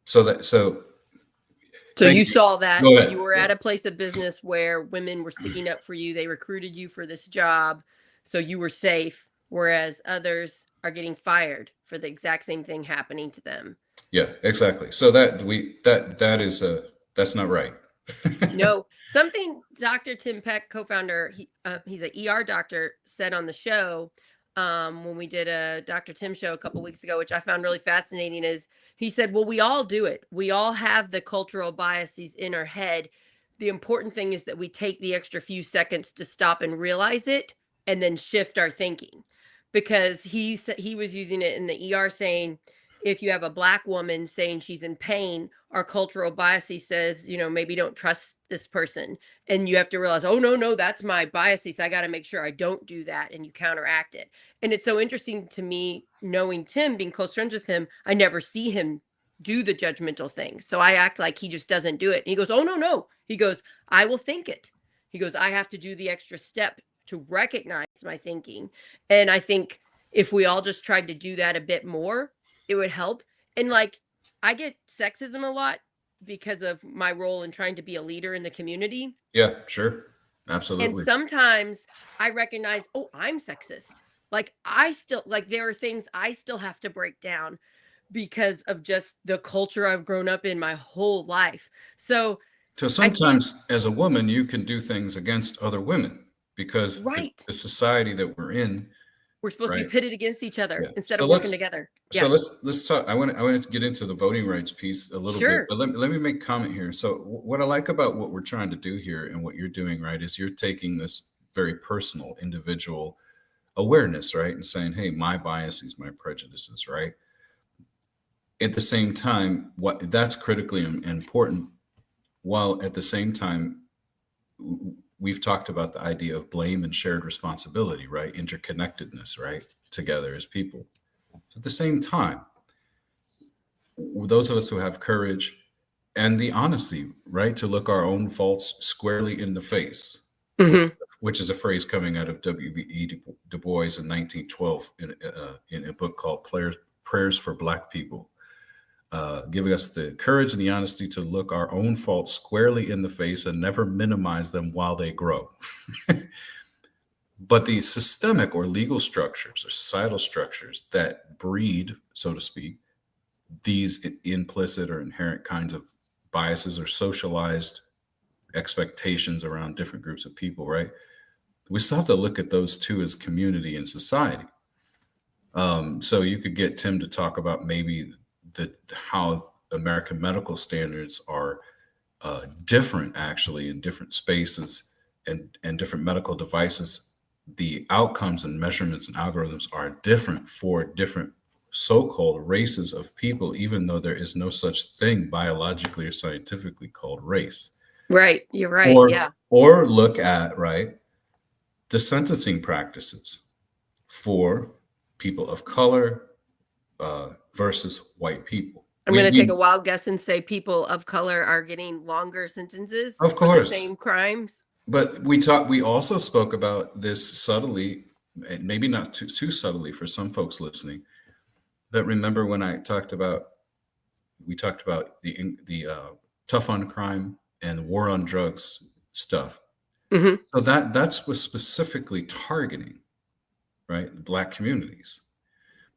So you saw that you were at a place of business where women were sticking up for you. They recruited you for this job, so you were safe, whereas others are getting fired for the exact same thing happening to them. Yeah, exactly. So that's not right. No, something Dr. Tim Peck, co-founder, he's an ER doctor, said on the show when we did a Dr. Tim show a couple weeks ago, which I found really fascinating, is he said, well, we all do it. We all have the cultural biases in our head. The important thing is that we take the extra few seconds to stop and realize it and then shift our thinking. Because he was using it in the ER, saying, if you have a Black woman saying she's in pain, our cultural biases says, maybe don't trust this person. And you have to realize, oh, no, that's my biases. I got to make sure I don't do that. And you counteract it. And it's so interesting to me, knowing Tim, being close friends with him, I never see him do the judgmental thing. So I act like he just doesn't do it. And he goes, oh, no. He goes, I will think it. He goes, I have to do the extra step to recognize my thinking. And I think if we all just tried to do that a bit more, it would help. And I get sexism a lot because of my role in trying to be a leader in the community. Yeah, sure. Absolutely. And sometimes I recognize, oh, I'm sexist. There are things I still have to break down because of just the culture I've grown up in my whole life. So sometimes as a woman, you can do things against other women because the society that we're in, we're supposed to be pitted against each other instead of working together. So let's talk. I want to get into the voting rights piece a little bit, but let me make a comment here. So what I like about what we're trying to do here and what you're doing, right, is you're taking this very personal, individual awareness, right, and saying, hey, my biases, my prejudices, right. At the same time, that's critically important, while at the same time we've talked about the idea of blame and shared responsibility, right? Interconnectedness, right? Together as people. At the same time, those of us who have courage and the honesty, right, to look our own faults squarely in the face, Mm-hmm. which is a phrase coming out of W.E. Du Bois in 1912 in a book called Prayers for Black People, giving us the courage and the honesty to look our own faults squarely in the face and never minimize them while they grow. But the systemic or legal structures or societal structures that breed, so to speak, these implicit or inherent kinds of biases or socialized expectations around different groups of people, right? We still have to look at those two as community and society. So you could get Tim to talk about maybe how American medical standards are different actually in different spaces and different medical devices. The outcomes and measurements and algorithms are different for different so-called races of people, even though there is no such thing biologically or scientifically called race. Right. You're right. Yeah. Or look at, right, the sentencing practices for people of color versus white people. I'm going to take a wild guess and say people of color are getting longer sentences of for the same crimes. But we also spoke about this subtly, and maybe not too subtly for some folks listening. But remember when we talked about the tough on crime and war on drugs stuff. Mm-hmm. So that was specifically targeting, right, Black communities.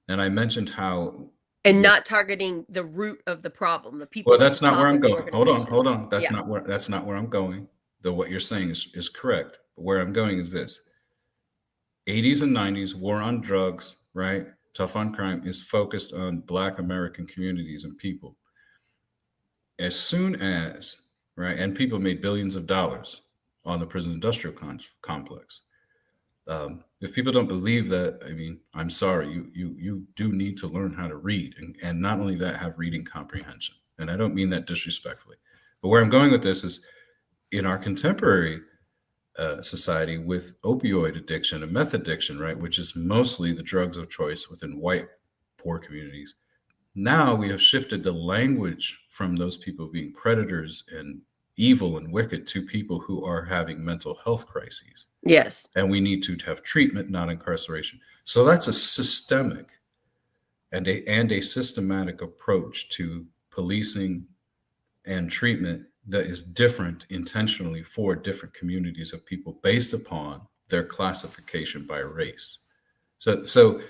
And I mentioned how not targeting the root of the problem, the people. Well, that's not where I'm going. Hold on. That's not where I'm going. Though what you're saying is correct. But where I'm going is this. 80s and 90s, war on drugs, right? Tough on crime is focused on Black American communities and people. As soon as, right, and people made billions of dollars on the prison industrial complex. If people don't believe that, I mean, I'm sorry, you do need to learn how to read, and not only that, have reading comprehension. And I don't mean that disrespectfully. But where I'm going with this is in our contemporary society with opioid addiction and meth addiction, right, which is mostly the drugs of choice within white poor communities. Now we have shifted the language from those people being predators and evil and wicked to people who are having mental health crises. Yes. And we need to have treatment, not incarceration. So that's a systemic and a systematic approach to policing and treatment that is different intentionally for different communities of people based upon their classification by race. So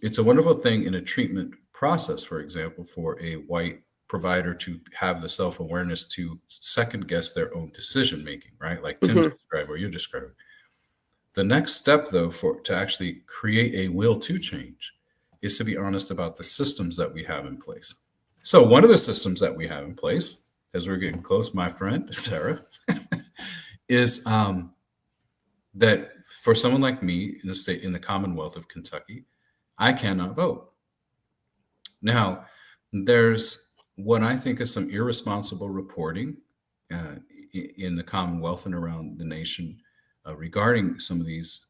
it's a wonderful thing in a treatment process, for example, for a white provider to have the self-awareness to second guess their own decision making, right? Like Tim described or you described. The next step, though, to actually create a will to change is to be honest about the systems that we have in place. So one of the systems that we have in place, as we're getting close, my friend, Sarah, is that for someone like me in the Commonwealth of Kentucky, I cannot vote. Now, there's what I think is some irresponsible reporting in the Commonwealth and around the nation regarding some of these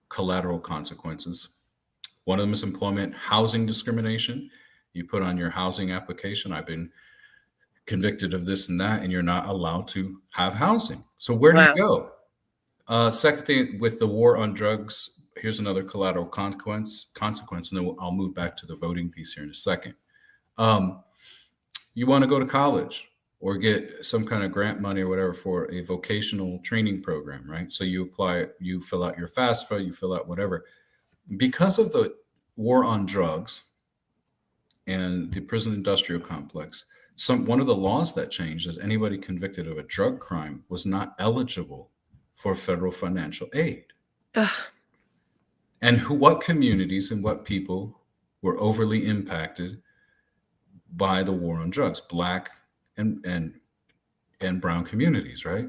collateral consequences. One of them is employment, housing discrimination. You put on your housing application, I've been convicted of this and that, and you're not allowed to have housing. So where do you go? Second thing, with the war on drugs, here's another collateral consequence, and then I'll move back to the voting piece here in a second. You want to go to college or get some kind of grant money or whatever for a vocational training program, right? So you apply, you fill out your FAFSA, you fill out whatever. Because of the war on drugs and the prison industrial complex, one of the laws that changed is anybody convicted of a drug crime was not eligible for federal financial aid. Ugh. And what communities and what people were overly impacted by the war on drugs? Black and brown communities, right?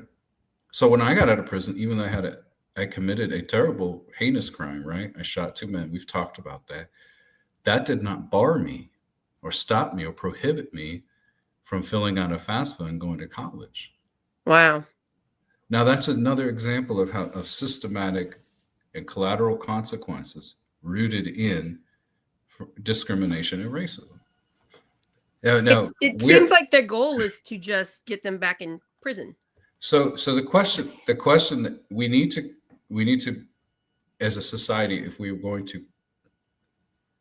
So when I got out of prison, even though I committed a terrible, heinous crime, right? I shot 2 men. We've talked about that. That did not bar me or stop me or prohibit me from filling out a FAFSA and going to college. Wow. Now that's another example of systematic and collateral consequences rooted in discrimination and racism. Now It seems like their goal is to just get them back in prison. So the question that we need to, as a society, if we are going to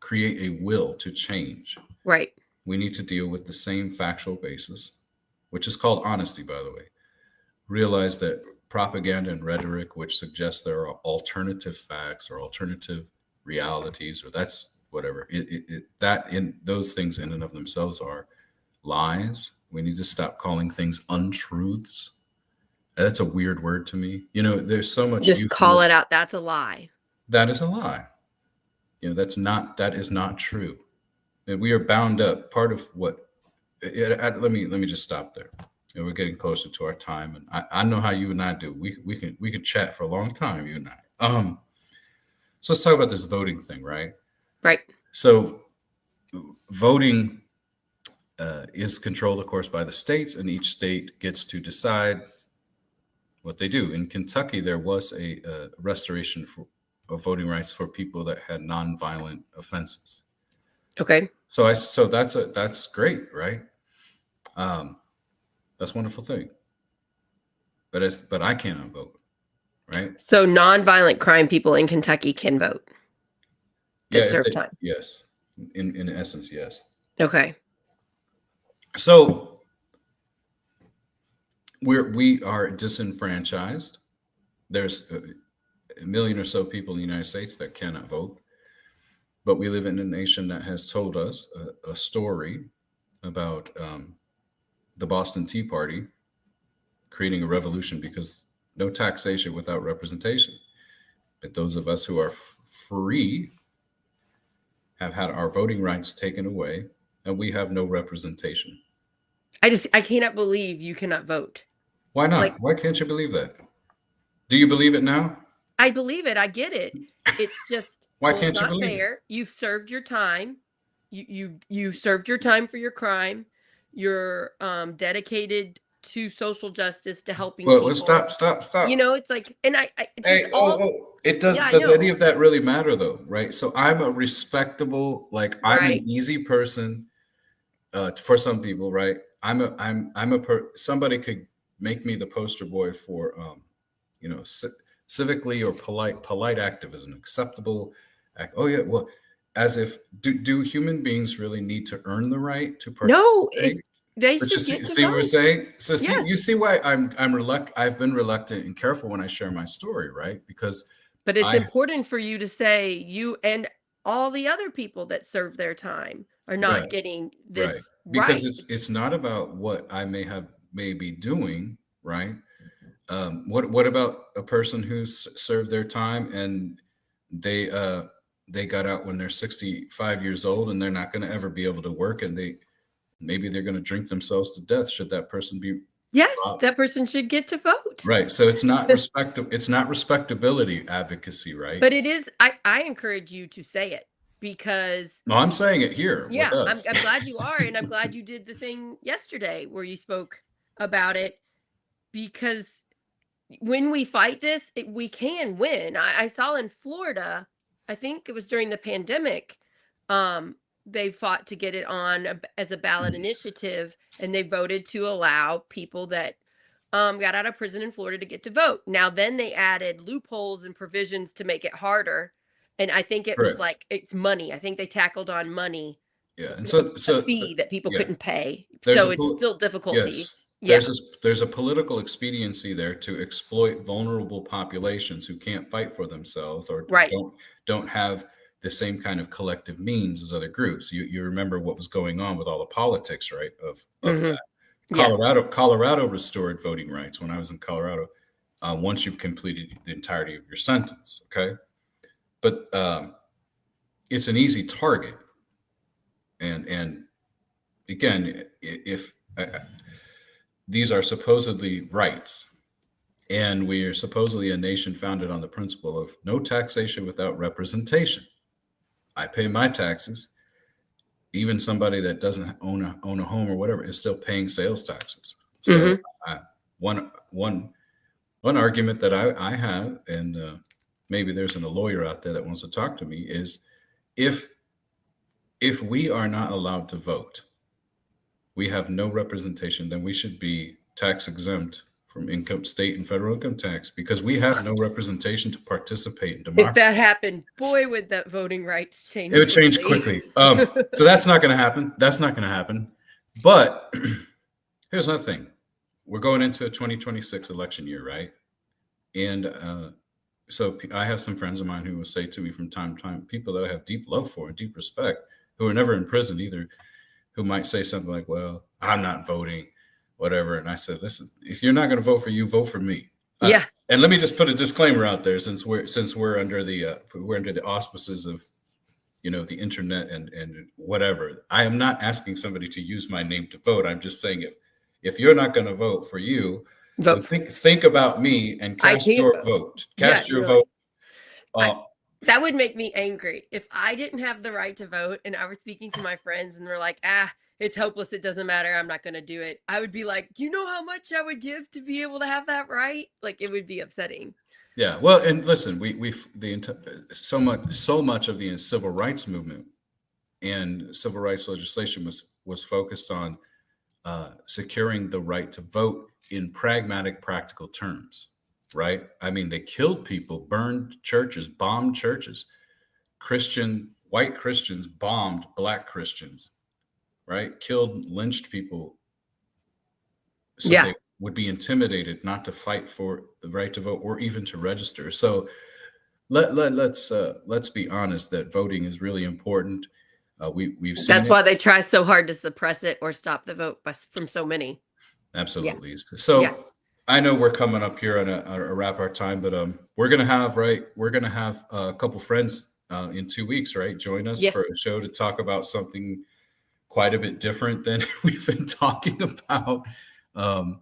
create a will to change, right, we need to deal with the same factual basis, which is called honesty, by the way. Realize that propaganda and rhetoric, which suggests there are alternative facts or alternative realities, or that's whatever, that in those things in and of themselves are lies. We need to stop calling things untruths. That's a weird word to me. There's so much. Just call it out. That's a lie. That is a lie. That is not true. We are bound up. Part of what. Let me just stop there. We're getting closer to our time, and I know how you and I do. We can chat for a long time, you and I. So let's talk about this voting thing, right? Right. So voting is controlled, of course, by the states, and each state gets to decide what they do. In Kentucky, there was a restoration of voting rights for people that had nonviolent offenses. Okay. So that's great, right? That's a wonderful thing. But I cannot vote, right? So nonviolent crime people in Kentucky can vote. Serve time. Yes. In essence, yes. Okay. So we are disenfranchised. There's a million or so people in the United States that cannot vote, but we live in a nation that has told us a story about the Boston Tea Party creating a revolution because no taxation without representation. But those of us who are free have had our voting rights taken away, and we have no representation. I cannot believe you cannot vote. Why not? Why can't you believe that? Do you believe it now? I believe it. I get it. It's just why can't you believe fair. It? You've served your time. You served your time for your crime. You're dedicated to social justice, to helping people. Well, stop. It's like, and it does. Yeah, does any of that really matter, though? Right. So I'm a respectable, I'm an easy person. For some people, right? Somebody could make me the poster boy for, civically or polite activism, acceptable. Oh yeah. Well, as if do human beings really need to earn the right to participate? No, they should get to see vote. what we're saying. So Yes. you see why I'm reluctant. I've been reluctant and careful when I share my story, right? But it's important for you to say you and all the other people that serve their time are not getting this because it's not about what I may be doing, right? What about a person who's served their time and they got out when they're 65 years old and they're not going to ever be able to work, and maybe they're going to drink themselves to death? Should that person be? Yes, that person should get to vote. Right. So it's not it's not respectability advocacy, right? But it is. I encourage you to say it, because no, I'm saying it here. Yeah, with us. I'm glad you are, and I'm glad you did the thing yesterday where you spoke about it, because when we fight this, we can win. I saw in Florida, I think it was during the pandemic, they fought to get it on as a ballot initiative, and they voted to allow people that got out of prison in Florida to get to vote. Now, then they added loopholes and provisions to make it harder. And I think it was like, it's money. I think they tackled on money. Yeah. And so a fee that people couldn't pay. So it's still difficulties. Yes. There's a political expediency there to exploit vulnerable populations who can't fight for themselves or don't have the same kind of collective means as other groups. You remember what was going on with all the politics, right? Of that. Colorado restored voting rights when I was in Colorado. Once you've completed the entirety of your sentence, okay? But it's an easy target, and again, if these are supposedly rights, and we are supposedly a nation founded on the principle of no taxation without representation. I pay my taxes. Even somebody that doesn't own a home or whatever is still paying sales taxes. So one One argument that I have, and maybe there's a lawyer out there that wants to talk to me, is if we are not allowed to vote, we have no representation, then we should be tax exempt from income, state and federal income tax, because we have no representation to participate in If democracy. that happened, boy, would that voting rights change. It would change quickly. So that's not going to happen. That's not going to happen. But here's another thing. We're going into a 2026 election year, right? And so I have some friends of mine who will say to me from time to time, people that I have deep love for and deep respect, who are never in prison either, who might say something like, well, I'm not voting, whatever. And I said, listen, if you're not going to vote for you, vote for me. Yeah. And let me just put a disclaimer out there, since we're under the auspices of, the internet and whatever. I am not asking somebody to use my name to vote. I'm just saying, if you're not going to vote for you, Vote. Think about me and cast your vote. Cast your vote. That would make me angry if I didn't have the right to vote and I was speaking to my friends and they're like, it's hopeless. It doesn't matter. I'm not going to do it. I would be like, you know how much I would give to be able to have that right? Like, it would be upsetting. Yeah. Well, and listen, so much of the civil rights movement and civil rights legislation was focused on securing the right to vote in pragmatic, practical terms, right? I mean, they killed people, burned churches, bombed churches. White Christians bombed Black Christians, right? Killed, lynched people. So they would be intimidated not to fight for the right to vote or even to register. So let's be honest that voting is really important. We've seen that's why they try so hard to suppress it or stop the vote from so many. Absolutely. Yeah. So I know we're coming up here on a wrap our time, but we're gonna have a couple friends in 2 weeks, right? Join us for a show to talk about something quite a bit different than we've been talking about. I'm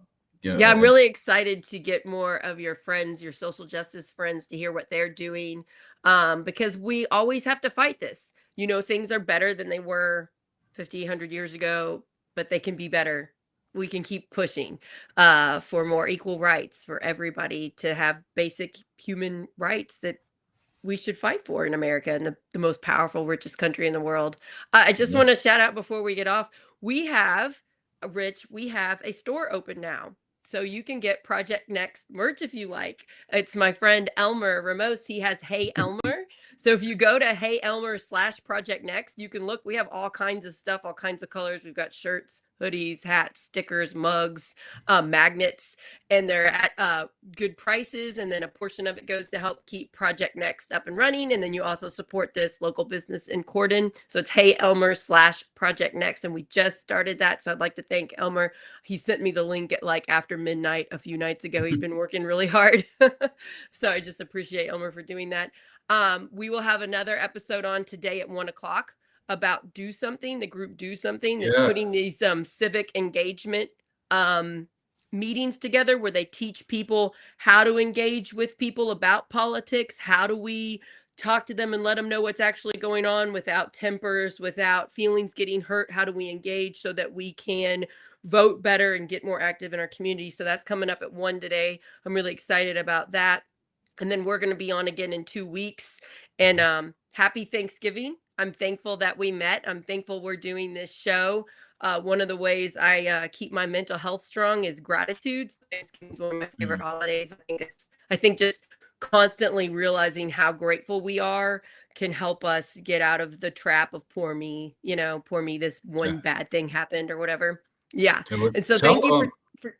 really excited to get more of your friends, your social justice friends, to hear what they're doing, because we always have to fight this. Things are better than they were 50, 100 years ago, but they can be better. We can keep pushing for more equal rights for everybody to have basic human rights that we should fight for in America, and the most powerful, richest country in the world. I just want to shout out before we get off. We have a store open now. So you can get Project Next merch if you like. It's my friend Elmer Ramos. He has Hey Elmer. So if you go to Hey Elmer /Project Next, you can look. We have all kinds of stuff, all kinds of colors. We've got shirts, hoodies, hats, stickers, mugs, magnets, and they're at good prices. And then a portion of it goes to help keep Project Next up and running. And then you also support this local business in Cordon. So it's Hey Elmer /Project Next. And we just started that. So I'd like to thank Elmer. He sent me the link at after midnight a few nights ago. He'd been working really hard. So I just appreciate Elmer for doing that. We will have another episode on today at 1:00 about Do Something, the group Do Something that's putting these civic engagement meetings together where they teach people how to engage with people about politics. How do we talk to them and let them know what's actually going on without tempers, without feelings getting hurt? How do we engage so that we can vote better and get more active in our community? So that's coming up at 1 today. I'm really excited about that. And then we're going to be on again in 2 weeks. And happy Thanksgiving. I'm thankful that we met. I'm thankful we're doing this show. One of the ways I keep my mental health strong is gratitude. Thanksgiving is one of my favorite holidays. I think just constantly realizing how grateful we are can help us get out of the trap of poor me, this one bad thing happened or whatever. Yeah. And so thank you for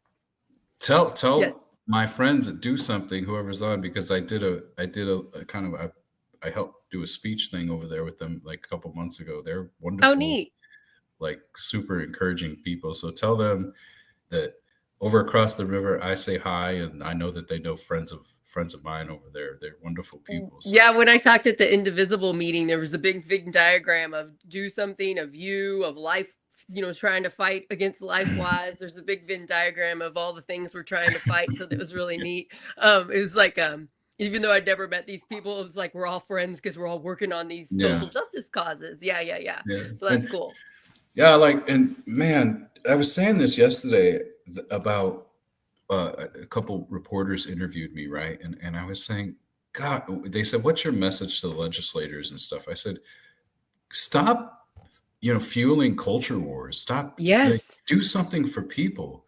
tell my friends that Do Something, whoever's on, because I did a kind of I helped do a speech thing over there with them like a couple months ago. They're wonderful. Oh, neat. Like super encouraging people. So tell them that over across the river, I say hi, and I know that they know friends of mine over there. They're wonderful people. So. Yeah, when I talked at the Indivisible meeting, there was a big Venn diagram of Do Something, of you, of life, trying to fight against LifeWise. There's a big Venn diagram of all the things we're trying to fight. So that was really neat. It was like, even though I'd never met these people, it was like we're all friends because we're all working on these social justice causes. Yeah. So that's cool. Yeah, and man, I was saying this yesterday about a couple reporters interviewed me, right? And I was saying, God, they said, what's your message to the legislators and stuff? I said, stop, fueling culture wars. Stop, like, Yes. do something for people.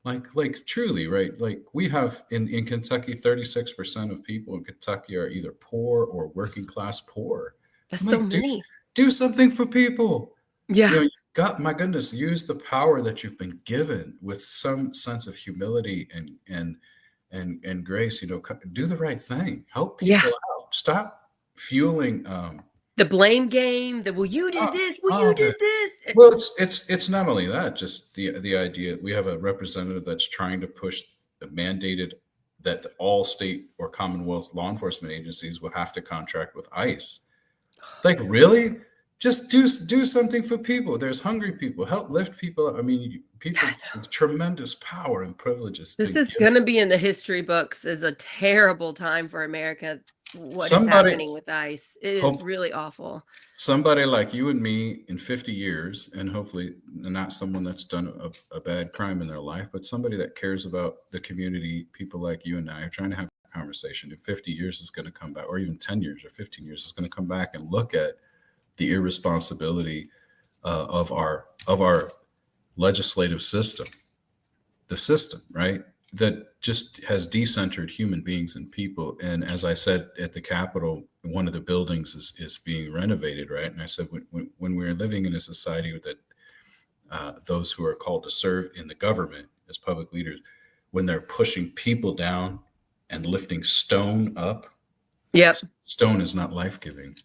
Like truly, right? Like we have in Kentucky, 36% of people in Kentucky are either poor or working class poor. That's I'm so like, many. do something for people. Yeah. You God, my goodness, use the power that you've been given with some sense of humility and grace. Do the right thing. Help Yeah. people out. Stop fueling The blame game, well, you did all this, well, all you of it. did this. Well, it's not only that, just the idea. We have a representative that's trying to push mandated that all state or Commonwealth law enforcement agencies will have to contract with ICE. Like, really? Just do something for people. There's hungry people. Help lift people up. I mean, people with tremendous power and privileges This been is given. going to be in the history books as a terrible time for America. What is Somebody happening with ICE? It is hope really awful. somebody like you and me in 50 years, and hopefully not someone that's done a bad crime in their life, but somebody that cares about the community, people like you and I are trying to have a conversation. In 50 years is going to come back, or even 10 years or 15 years is going to come back and look at the irresponsibility of our legislative system, the system, right? That just has decentered human beings and people. And as I said at the Capitol, one of the buildings is being renovated, right? And I said, when we're living in a society that those who are called to serve in the government as public leaders, when they're pushing people down and lifting stone up, Yep. stone is not life-giving.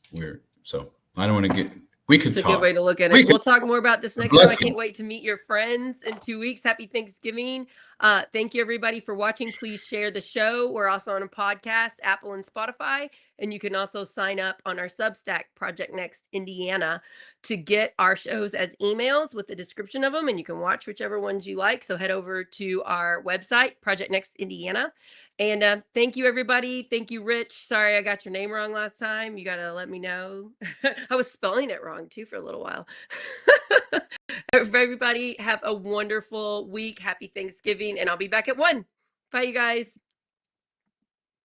So I don't want to we could It's a talk. good way to look at We it. could We'll talk more about this next time. I bless you. can't wait to meet your friends in 2 weeks. Happy Thanksgiving. Thank you, everybody, for watching. Please share the show. We're also on a podcast, Apple and Spotify. And you can also sign up on our Substack, Project Next Indiana, to get our shows as emails with the description of them. And you can watch whichever ones you like. So head over to our website, Project Next Indiana. And thank you, everybody. Thank you, Rich. Sorry, I got your name wrong last time. You got to let me know. I was spelling it wrong, too, for a little while. Everybody, have a wonderful week. Happy Thanksgiving. And I'll be back at 1. Bye, you guys.